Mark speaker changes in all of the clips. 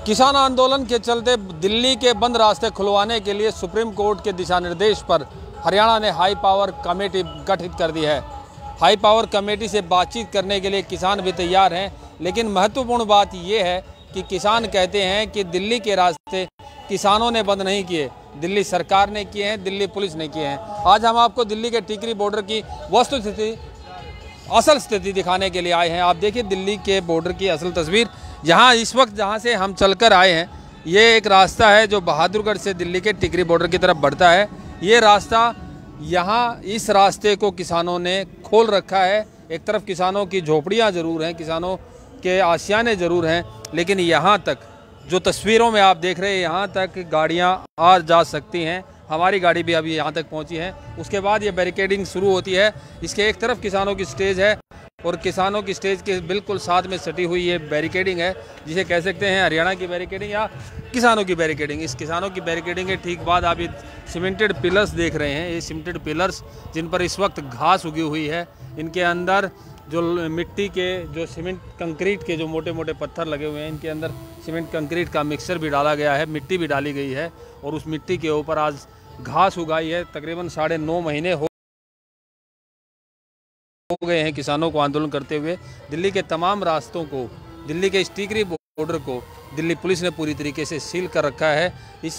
Speaker 1: किसान आंदोलन के चलते दिल्ली के बंद रास्ते खुलवाने के लिए सुप्रीम कोर्ट के दिशा निर्देश पर हरियाणा ने हाई पावर कमेटी गठित कर दी है। हाई पावर कमेटी से बातचीत करने के लिए किसान भी तैयार हैं, लेकिन महत्वपूर्ण बात यह है कि किसान कहते हैं कि दिल्ली के रास्ते किसानों ने बंद नहीं किए, दिल्ली सरकार ने किए हैं, दिल्ली पुलिस ने किए हैं। आज हम आपको दिल्ली के टिकरी बॉर्डर की वस्तुस्थिति, असल स्थिति दिखाने के लिए आए हैं। आप देखिए दिल्ली के बॉर्डर की असल तस्वीर। यहाँ इस वक्त जहाँ से हम चलकर आए हैं, ये एक रास्ता है जो बहादुरगढ़ से दिल्ली के टिकरी बॉर्डर की तरफ बढ़ता है। ये रास्ता, यहाँ इस रास्ते को किसानों ने खोल रखा है। एक तरफ किसानों की झोपड़ियाँ ज़रूर हैं, किसानों के आशियाने ज़रूर हैं, लेकिन यहाँ तक जो तस्वीरों में आप देख रहे हैं, यहाँ तक गाड़ियाँ आ जा सकती हैं। हमारी गाड़ी भी अभी यहाँ तक पहुँची है। उसके बाद ये बैरिकेडिंग शुरू होती है। इसके एक तरफ किसानों की स्टेज है और किसानों की स्टेज के बिल्कुल साथ में सटी हुई ये बैरिकेडिंग है, जिसे कह सकते हैं हरियाणा की बैरिकेडिंग या किसानों की बैरिकेडिंग। इस किसानों की बैरिकेडिंग के ठीक बाद आप ये सीमेंटेड पिलर्स देख रहे हैं। ये सीमेंटेड पिलर्स जिन पर इस वक्त घास उगी हुई है, इनके अंदर जो मिट्टी के, जो सीमेंट कंक्रीट के जो मोटे मोटे पत्थर लगे हुए हैं, इनके अंदर सीमेंट कंक्रीट का मिक्सचर भी डाला गया है, मिट्टी भी डाली गई है और उस मिट्टी के ऊपर आज घास उगाई है। तकरीबन 9.5 महीने हो गए हैं किसानों को आंदोलन करते हुए। दिल्ली के तमाम रास्तों को, दिल्ली के टिकरी बॉर्डर को दिल्ली पुलिस ने पूरी तरीके से सील कर रखा है। इस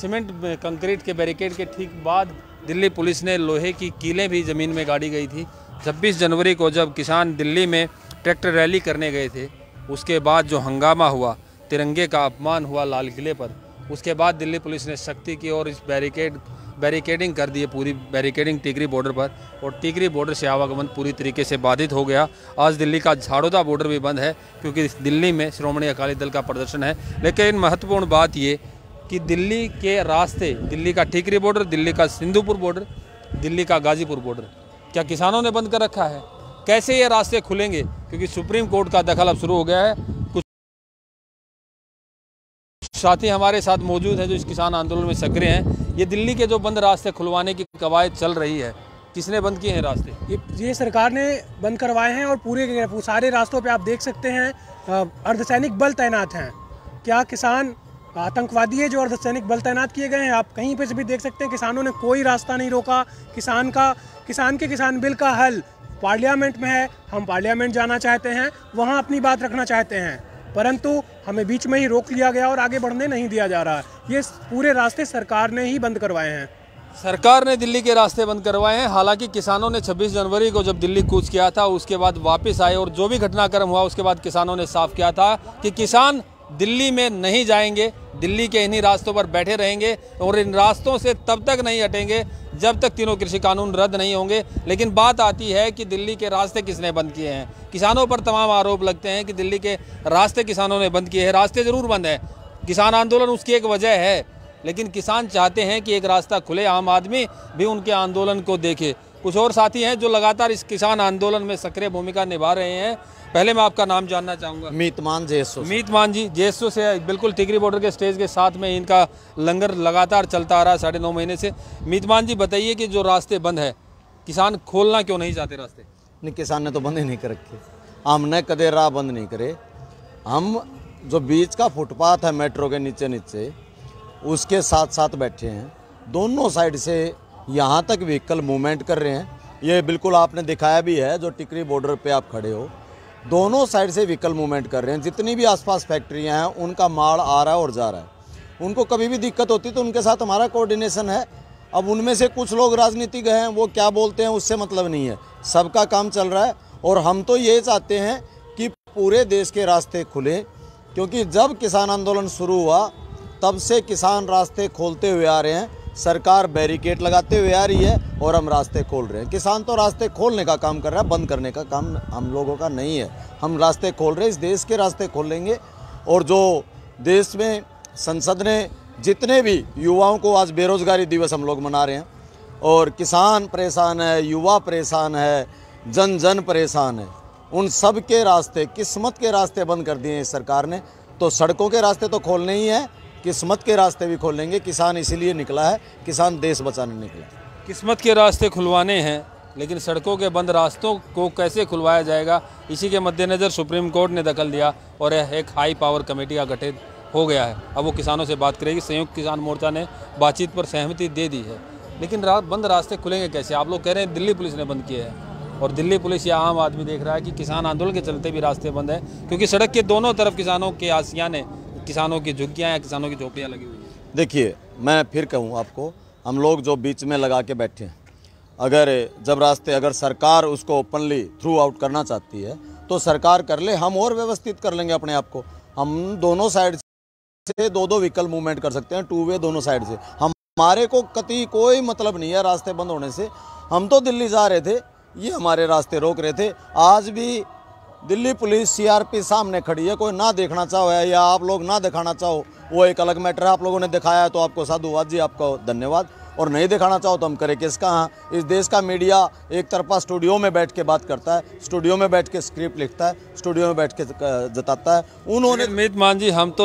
Speaker 1: सीमेंट कंक्रीट के बैरिकेड के ठीक बाद दिल्ली पुलिस ने लोहे की कीलें भी ज़मीन में गाड़ी गई थी। 26 जनवरी को जब किसान दिल्ली में ट्रैक्टर रैली करने गए थे, उसके बाद जो हंगामा हुआ, तिरंगे का अपमान हुआ लाल किले पर, उसके बाद दिल्ली पुलिस ने सख्ती की और इस बैरिकेडिंग कर दी है, पूरी बैरिकेडिंग टिकरी बॉर्डर पर, और टिकरी बॉर्डर से आवागमन पूरी तरीके से बाधित हो गया। आज दिल्ली का झाड़ोदा बॉर्डर भी बंद है क्योंकि दिल्ली में श्रोमणी अकाली दल का प्रदर्शन है। लेकिन महत्वपूर्ण बात ये कि दिल्ली के रास्ते, दिल्ली का टिकरी बॉर्डर, दिल्ली का सिंधुपुर बॉर्डर, दिल्ली का गाजीपुर बॉर्डर, क्या किसानों ने बंद कर रखा है? कैसे ये रास्ते खुलेंगे? क्योंकि सुप्रीम कोर्ट का दखल अब शुरू हो गया है। कुछ साथी हमारे साथ मौजूद हैं जो इस किसान आंदोलन में सक्रिय हैं। ये दिल्ली के जो बंद रास्ते खुलवाने की कवायद चल रही है, किसने बंद किए हैं रास्ते?
Speaker 2: ये सरकार ने बंद करवाए हैं और पूरे सारे रास्तों पे आप देख सकते हैं अर्धसैनिक बल तैनात हैं। क्या किसान आतंकवादी है जो अर्धसैनिक बल तैनात किए गए हैं? आप कहीं पे से भी देख सकते हैं किसानों ने कोई रास्ता नहीं रोका। किसान बिल का हल पार्लियामेंट में है, हम पार्लियामेंट जाना चाहते हैं, वहाँ अपनी बात रखना चाहते हैं, परंतु हमें बीच में ही रोक लिया गया और आगे बढ़ने नहीं दिया जा रहा। ये पूरे रास्ते सरकार ने ही बंद करवाए हैं।
Speaker 1: सरकार ने दिल्ली के रास्ते बंद करवाए हैं। हालांकि किसानों ने 26 जनवरी को जब दिल्ली कूच किया था, उसके बाद वापस आए और जो भी घटनाक्रम हुआ उसके बाद किसानों ने साफ किया था कि किसान दिल्ली में नहीं जाएंगे, दिल्ली के इन्हीं रास्तों पर बैठे रहेंगे और इन रास्तों से तब तक नहीं हटेंगे जब तक तीनों कृषि कानून रद्द नहीं होंगे। लेकिन बात आती है कि दिल्ली के रास्ते किसने बंद किए हैं। किसानों पर तमाम आरोप लगते हैं कि दिल्ली के रास्ते किसानों ने बंद किए हैं। रास्ते ज़रूर बंद हैं, किसान आंदोलन उसकी एक वजह है, लेकिन किसान चाहते हैं कि एक रास्ता खुले, आम आदमी भी उनके आंदोलन को देखे। कुछ और साथी हैं जो लगातार इस किसान आंदोलन में सक्रिय भूमिका निभा रहे हैं। पहले मैं आपका नाम जानना चाहूँगा।
Speaker 3: मीतमान जेसो।
Speaker 1: मीतमान जी, जेसो से बिल्कुल टिकरी बॉर्डर के स्टेज के साथ में इनका लंगर लगातार चलता आ रहा है 9.5 महीने से। मीतमान जी बताइए कि जो रास्ते बंद है, किसान खोलना क्यों नहीं चाहते रास्ते?
Speaker 3: नहीं, किसान ने तो बंद ही नहीं कर रखे, हमने कदे राह बंद नहीं करे। हम जो बीच का फुटपाथ है मेट्रो के नीचे उसके साथ साथ बैठे हैं, दोनों साइड से यहाँ तक व्हीकल मूवमेंट कर रहे हैं। ये बिल्कुल आपने दिखाया भी है, जो टिकरी बॉर्डर पे आप खड़े हो, दोनों साइड से व्हीकल मूवमेंट कर रहे हैं। जितनी भी आसपास फैक्ट्रियां हैं उनका माल आ रहा है और जा रहा है। उनको कभी भी दिक्कत होती तो उनके साथ हमारा कोऑर्डिनेशन है। अब उनमें से कुछ लोग राजनीतिक हैं, वो क्या बोलते हैं उससे मतलब नहीं है, सबका काम चल रहा है। और हम तो ये चाहते हैं कि पूरे देश के रास्ते खुलें, क्योंकि जब किसान आंदोलन शुरू हुआ तब से किसान रास्ते खोलते हुए आ रहे हैं, सरकार बैरिकेड लगाते हुए आ रही है और हम रास्ते खोल रहे हैं। किसान तो रास्ते खोलने का काम कर रहा है, बंद करने का काम हम लोगों का नहीं है। हम रास्ते खोल रहे हैं, इस देश के रास्ते खोलेंगे। और जो देश में संसद ने जितने भी युवाओं को, आज बेरोजगारी दिवस हम लोग मना रहे हैं, और किसान परेशान है, युवा परेशान है, जन जन परेशान है, उन सब के रास्ते, किस्मत के रास्ते बंद कर दिए हैं सरकार ने। तो सड़कों के रास्ते तो खोलने ही है, किस्मत के रास्ते भी खोलेंगे। किसान इसीलिए निकला है, किसान देश बचाने निकला है।
Speaker 1: किस्मत के रास्ते खुलवाने हैं, लेकिन सड़कों के बंद रास्तों को कैसे खुलवाया जाएगा, इसी के मद्देनज़र सुप्रीम कोर्ट ने दखल दिया और एक हाई पावर कमेटी का हो गया है। अब वो किसानों से बात करेगी। संयुक्त किसान मोर्चा ने बातचीत पर सहमति दे दी है, लेकिन बंद रास्ते खुलेंगे कैसे? आप लोग कह रहे हैं दिल्ली पुलिस ने बंद किए हैं, और दिल्ली पुलिस या आम आदमी देख रहा है कि किसान आंदोलन के चलते भी रास्ते बंद हैं, क्योंकि सड़क के दोनों तरफ किसानों के आसियाने, किसानों की झुग्गियाँ या किसानों की झोपड़ियाँ लगी हुई हैं।
Speaker 3: देखिए, मैं फिर कहूँ आपको, हम लोग जो बीच में लगा के बैठे हैं, अगर सरकार उसको ओपनली थ्रू आउट करना चाहती है तो सरकार कर ले, हम और व्यवस्थित कर लेंगे अपने आप को। हम दोनों साइड से दो व्हीकल मूवमेंट कर सकते हैं, 2 वे दोनों साइड से। हमारे को कतई कोई मतलब नहीं है रास्ते बंद होने से। हम तो दिल्ली जा रहे थे, ये हमारे रास्ते रोक रहे थे। आज भी दिल्ली पुलिस सीआरपी सामने खड़ी है, कोई ना देखना चाहो है या आप लोग ना दिखाना चाहो वो एक अलग मैटर है। आप लोगों ने दिखाया है तो आपको साधुवाद जी, आपको धन्यवाद, और नहीं दिखाना चाहो तो हम करें किसका। हाँ, इस देश का मीडिया एक तरफा स्टूडियो में बैठ के बात करता है, स्टूडियो में बैठ के स्क्रिप्ट लिखता है, स्टूडियो में बैठ के जताता है। उन्होंने
Speaker 1: अमित मान जी, हम तो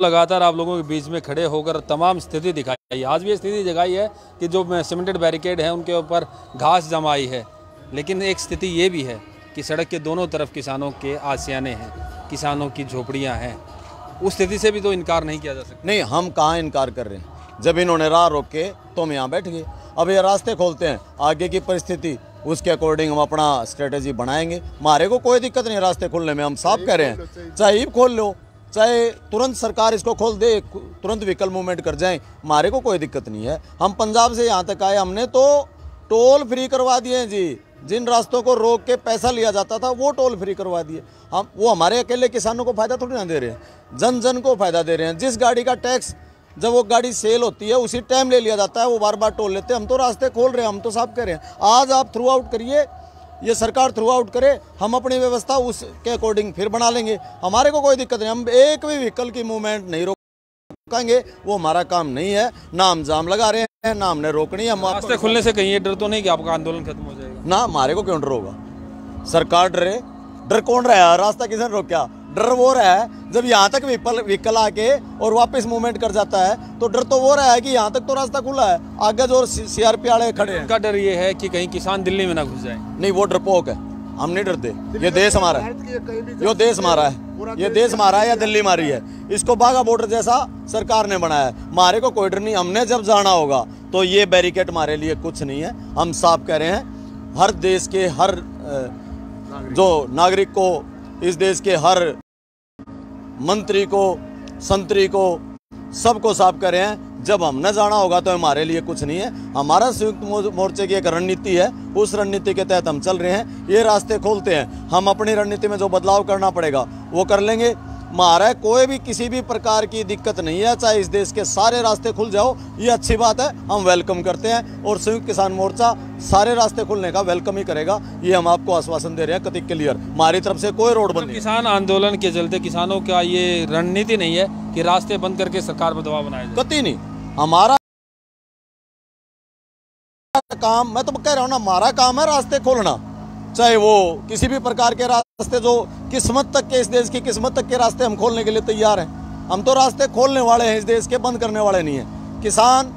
Speaker 1: लगातार आप लोगों के बीच में खड़े होकर तमाम स्थिति दिखाई है। आज भी ये स्थिति जगाई है कि जो सीमेंटेड बैरिकेड है उनके ऊपर घास जमाई है, लेकिन एक स्थिति ये भी है कि सड़क के दोनों तरफ किसानों के आसियाने हैं, किसानों की झोपड़ियां हैं। उस स्थिति से भी तो इनकार नहीं किया जा सकता।
Speaker 3: नहीं, हम कहाँ इनकार कर रहे हैं। जब इन्होंने राह रोके तो हम यहाँ बैठ गए। अब ये रास्ते खोलते हैं, आगे की परिस्थिति उसके अकॉर्डिंग हम अपना स्ट्रेटेजी बनाएंगे। हमारे को कोई दिक्कत नहीं रास्ते खोलने में, हम साफ कह रहे हैं। चाहे ईब खोल लो, चाहे तुरंत सरकार इसको खोल दे, तुरंत व्हीकल मूवमेंट कर जाएं, हमारे को कोई दिक्कत नहीं है। हम पंजाब से यहाँ तक आए, हमने तो टोल फ्री करवा दिए हैं जी। जिन रास्तों को रोक के पैसा लिया जाता था वो टोल फ्री करवा दिए। हम वो हमारे अकेले किसानों को फायदा थोड़ी ना दे रहे हैं, जन जन को फायदा दे रहे हैं। जिस गाड़ी का टैक्स जब वो गाड़ी सेल होती है उसी टाइम ले लिया जाता है, वो बार बार टोल लेते हैं। हम तो रास्ते खोल रहे हैं, हम तो साफ कर रहे हैं। आज आप थ्रू आउट करिए, ये सरकार थ्रू आउट करे, हम अपनी व्यवस्था उसके अकॉर्डिंग फिर बना लेंगे। हमारे को कोई दिक्कत नहीं, हम एक भी व्हीकल की मूवमेंट नहीं रोकेंगे, वो हमारा काम नहीं है। ना हम जाम लगा रहे हैं, ना हमने रोकनी है। हम
Speaker 1: रास्ते खुलने से कहीं ये डर तो नहीं कि आपका आंदोलन खत्म हो जाएगा?
Speaker 3: ना, हमारे को क्यों डर होगा? सरकार डरे? डर कौन रहा है? रास्ता किसने रोका? डर वो रहा है जब यहाँ तक व्हीकल आके और वापस मूवमेंट कर जाता है, तो डर तो वो रहा है कि यहाँ तक तो रास्ता खुला है, आगे जो सीआरपी वाले खड़े हैं।
Speaker 1: उनका डर ये है कि कहीं किसान दिल्ली में ना घुस जाए।
Speaker 3: नहीं, वो डरपोक है, हम नहीं डरते। ये देश हमारा है, ये देश हमारा है, ये देश हमारा है या दिल्ली हमारी है। इसको बाघा बॉर्डर जैसा सरकार ने बनाया है, हमारे को कोई डर नहीं। हमने जब जाना होगा तो ये बैरिकेड हमारे लिए कुछ नहीं है। हम साफ कह रहे हैं, हर देश के हर जो नागरिक को, इस देश के हर मंत्री को, संतरी को, सबको साफ कर रहे हैं, जब हमने जाना होगा तो हमारे लिए कुछ नहीं है। हमारा संयुक्त मोर्चे की एक रणनीति है, उस रणनीति के तहत हम चल रहे हैं। ये रास्ते खोलते हैं, हम अपनी रणनीति में जो बदलाव करना पड़ेगा वो कर लेंगे। हमारा कोई भी किसी भी प्रकार की दिक्कत नहीं है, चाहे इस देश के सारे रास्ते खुल जाओ, ये अच्छी बात है, हम वेलकम करते हैं। और संयुक्त किसान मोर्चा सारे रास्ते खुलने का वेलकम ही करेगा, ये हम आपको आश्वासन दे रहे हैं, कति क्लियर। हमारी तरफ से कोई रोड बंद नहीं।
Speaker 1: किसान आंदोलन के चलते किसानों का ये रणनीति नहीं है कि रास्ते बंद करके सरकार पर दबाव बनाया जाए?
Speaker 3: कति नहीं। हमारा काम, मैं तो कह रहा हूँ ना, हमारा काम है रास्ते खोलना, चाहे वो किसी भी प्रकार के रास्ते, जो किस्मत तक के, इस देश की किस्मत तक के रास्ते हम खोलने के लिए तैयार हैं। हम तो रास्ते खोलने वाले हैं, इस देश के बंद करने वाले नहीं हैं। किसान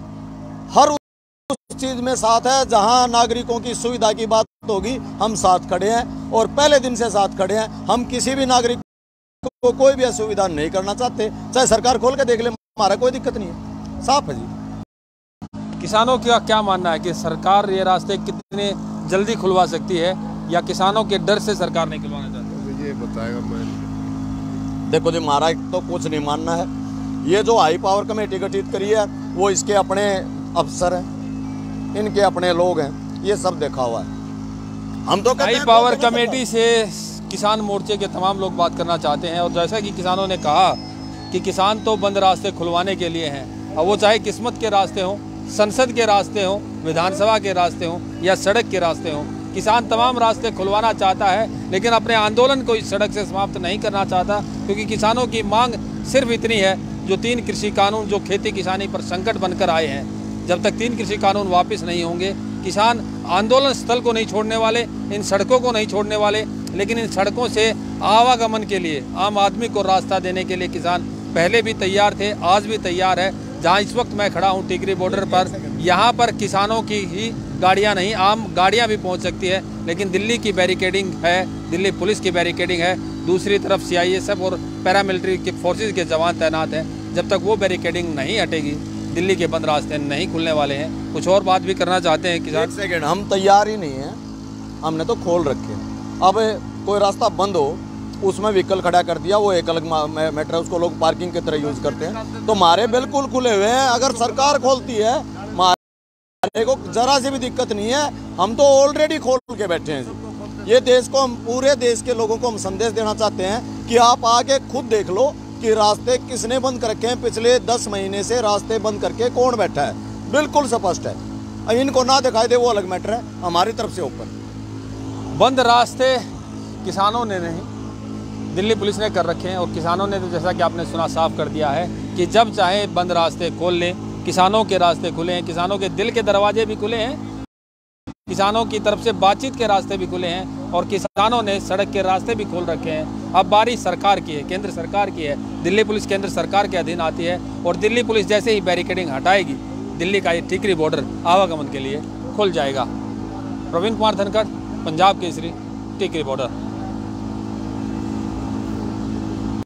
Speaker 3: हर उस चीज में साथ है, जहां नागरिकों की सुविधा की बात होगी हम साथ खड़े हैं, और पहले दिन से साथ खड़े हैं। हम किसी भी नागरिक को कोई भी असुविधा नहीं करना चाहते, चाहे सरकार खोल के देख ले, हमारा कोई दिक्कत नहीं है, साफ है जी।
Speaker 1: किसानों का क्या मानना है कि सरकार ये रास्ते कितने जल्दी खुलवा सकती है, या किसानों के डर से सरकार नहीं खुलवाना चाहती?
Speaker 4: ये बताएगा। मैं
Speaker 3: देखो जी, हमारा तो कुछ नहीं मानना है। ये जो हाई पावर कमेटी गठित करी है वो इसके अपने अफसर हैं, इनके अपने लोग हैं, ये सब देखा हुआ है। हम तो
Speaker 1: हाई पावर कमेटी से किसान मोर्चे के तमाम लोग बात करना चाहते हैं, और जैसा कि किसानों ने कहा कि किसान तो बंद रास्ते खुलवाने के लिए हैं, और वो चाहे किस्मत के रास्ते हों, संसद के रास्ते हों, विधानसभा के रास्ते हों, या सड़क के रास्ते हों, किसान तमाम रास्ते खुलवाना चाहता है, लेकिन अपने आंदोलन को इस सड़क से समाप्त नहीं करना चाहता, क्योंकि किसानों की मांग सिर्फ इतनी है, जो 3 कृषि कानून जो खेती किसानी पर संकट बनकर आए हैं, जब तक 3 कृषि कानून वापस नहीं होंगे, किसान आंदोलन स्थल को नहीं छोड़ने वाले, इन सड़कों को नहीं छोड़ने वाले। लेकिन इन सड़कों से आवागमन के लिए, आम आदमी को रास्ता देने के लिए किसान पहले भी तैयार थे, आज भी तैयार है। जहाँ इस वक्त मैं खड़ा हूँ टिकरी बॉर्डर पर, यहाँ पर किसानों की ही गाड़ियां नहीं, आम गाड़ियां भी पहुंच सकती है, लेकिन दिल्ली की बैरिकेडिंग है, दिल्ली पुलिस की बैरिकेडिंग है। दूसरी तरफ CISF और पैरामिलिट्री के फोर्सेज के जवान तैनात हैं। जब तक वो बैरिकेडिंग नहीं हटेगी, दिल्ली के बंद रास्ते नहीं खुलने वाले हैं। कुछ और बात भी करना चाहते हैं किसान।
Speaker 3: एक सेकेंड, हम तैयार ही नहीं हैं, हमने तो खोल रखे। अब कोई रास्ता बंद हो, उसमें व्हीकल खड़ा कर दिया, वो एक अलग मैटर है, उसको लोग पार्किंग की तरह यूज करते हैं। तो हमारे बिल्कुल खुले हुए हैं, अगर सरकार खोलती है हमारे को जरा से भी दिक्कत नहीं है। हम तो ऑलरेडी खोल के बैठे हैं जी। ये देश को, हम पूरे देश के लोगों को हम संदेश देना चाहते हैं कि आप आके खुद देख लो कि रास्ते किसने बंद कर रखे हैं। पिछले 10 महीने से रास्ते बंद करके कौन बैठा है, बिल्कुल स्पष्ट है। अब इनको ना दिखाई दे वो अलग मैटर है, हमारी तरफ से ओपन।
Speaker 1: बंद रास्ते किसानों ने नहीं, दिल्ली पुलिस ने कर रखे हैं, और किसानों ने तो जैसा कि आपने सुना साफ कर दिया है कि जब चाहे बंद रास्ते खोल लें। किसानों के रास्ते खुले हैं, किसानों के दिल के दरवाजे भी खुले हैं, किसानों की तरफ से बातचीत के रास्ते भी खुले हैं, और किसानों ने सड़क के रास्ते भी खोल रखे हैं। अब बारी सरकार की है, केंद्र सरकार की है। दिल्ली पुलिस केंद्र सरकार के अधीन आती है, और दिल्ली पुलिस जैसे ही बैरिकेडिंग हटाएगी, दिल्ली का ये टिकरी बॉर्डर आवागमन के लिए खुल जाएगा। प्रवीण कुमार धनखड़, पंजाब केसरी, टिकरी बॉर्डर।